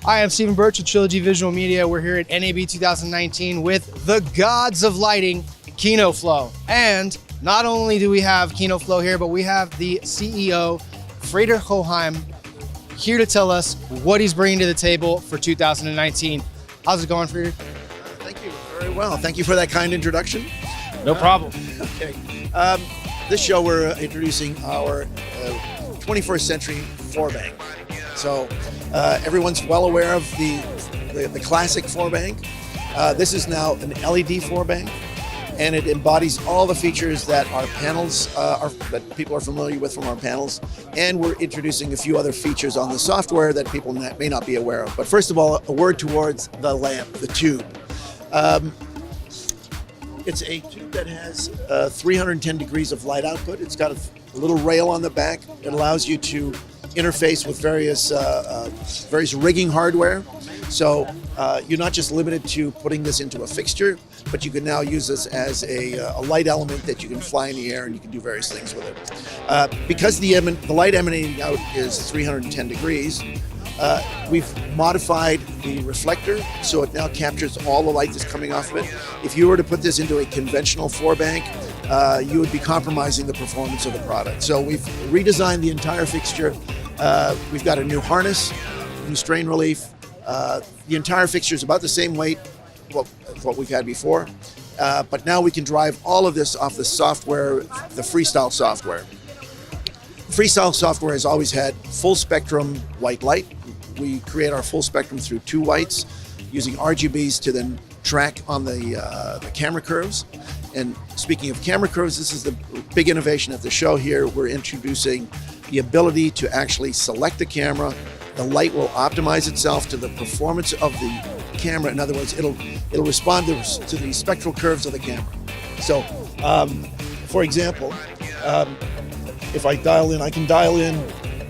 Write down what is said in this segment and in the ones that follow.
Hi, I'm Stephen Birch with Trilogy Visual Media. We're here at NAB 2019 with the gods of lighting, KINOFLO. And not only do we have KINOFLO here, but we have the CEO, Frieder Hochheim, here to tell us what he's bringing to the table for 2019. How's it going, Frieder? Thank you. Very well. Thank you for that kind introduction. No problem. Okay. This show we're introducing our 21st century 4-bank. So everyone's well aware of the classic 4-bank. This is now an LED 4-bank, and it embodies all the features that our panels that people are familiar with from our panels. And we're introducing a few other features on the software that people may not be aware of. But first of all, a word towards the lamp, the tube. It's a tube that has 310 degrees of light output. It's got a little rail on the back. It allows you to interface with various rigging hardware. So you're not just limited to putting this into a fixture, but you can now use this as a light element that you can fly in the air, and you can do various things with it. Because the light emanating out is 310 degrees, we've modified the reflector so it now captures all the light that's coming off of it. If you were to put this into a conventional 4-bank, you would be compromising the performance of the product. So we've redesigned the entire fixture. We've got a new harness, new strain relief. The entire fixture is about the same weight as what we've had before, but now we can drive all of this off the software, the FreeStyle software. FreeStyle software has always had full spectrum white light. We create our full spectrum through 2 whites using RGBs to then track on the camera curves. And speaking of camera curves, this is the big innovation at the show here. We're introducing the ability to actually select the camera. The light will optimize itself to the performance of the camera. In other words, it'll respond to the spectral curves of the camera. So, for example, if I dial in, I can dial in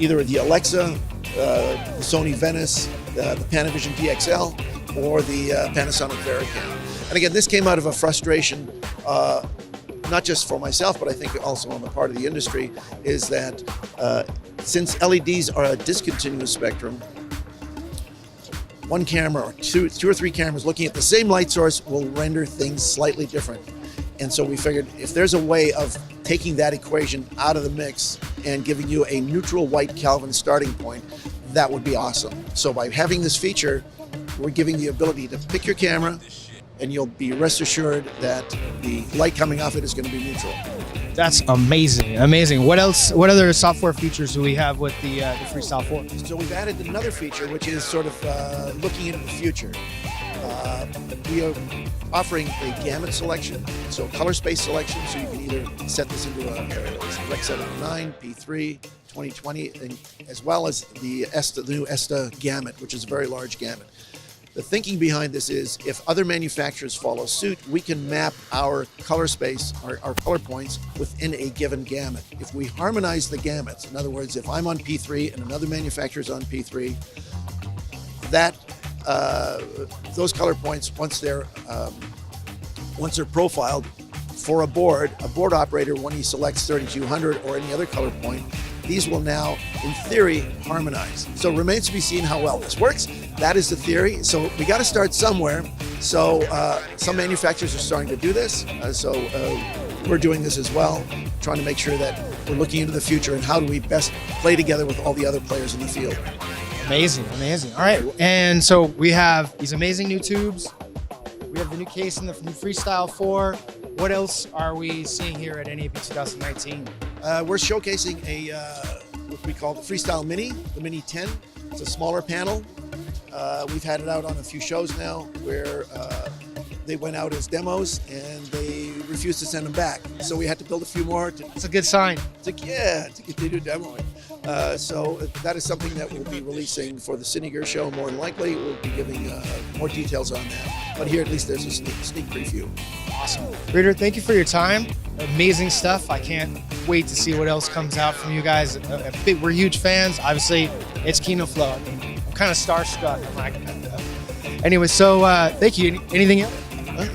either the Alexa, the Sony Venice, the Panavision DXL, or the Panasonic VariCam. And again, this came out of a frustration, not just for myself, but I think also on the part of the industry, is that since LEDs are a discontinuous spectrum, one camera or two or three cameras looking at the same light source will render things slightly different. And so we figured if there's a way of taking that equation out of the mix and giving you a neutral white Kelvin starting point, that would be awesome. So by having this feature, we're giving the ability to pick your camera, and you'll be rest assured that the light coming off it is going to be neutral. That's amazing, amazing. What else? What other software features do we have with the FreeStyle 4? So we've added another feature, which is sort of looking into the future. We are offering a gamut selection, so color space selection, so you can either set this into a Rec 709, P3, 2020, and as well as the new ESTA gamut, which is a very large gamut. The thinking behind this is if other manufacturers follow suit, we can map our color space, our color points within a given gamut. If we harmonize the gamuts, in other words, if I'm on P3 and another manufacturer is on P3, those color points, once they're profiled for a board operator, when he selects 3200 or any other color point, these will now, in theory, harmonize. So it remains to be seen how well this works. That is the theory. So we got to start somewhere. So some manufacturers are starting to do this. So we're doing this as well, trying to make sure that we're looking into the future and how do we best play together with all the other players in the field. Amazing, amazing. All right, and so we have these amazing new tubes. We have the new case in the new FreeStyle 4. What else are we seeing here at NAB 2019? We're showcasing what we call the FreeStyle Mini, the Mini 10. It's a smaller panel. We've had it out on a few shows now where they went out as demos and they refused to send them back. So we had to build a few more. It's a good sign. To continue demoing. So that is something that we'll be releasing for the Siniger show more than likely. We'll be giving more details on that. But here at least there's a sneak preview. Awesome. Frieder, thank you for your time. Amazing stuff. I can't wait to see what else comes out from you guys. We're huge fans. Obviously, it's KINOFLO. I mean, I'm kind of starstruck. I'm like, anyway, so thank you. Anything else?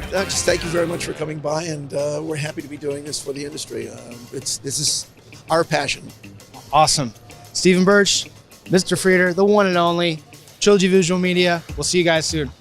Just thank you very much for coming by, and we're happy to be doing this for the industry. This is our passion. Awesome. Stephen Birch, Mr. Frieder, the one and only. Trilogy Visual Media. We'll see you guys soon.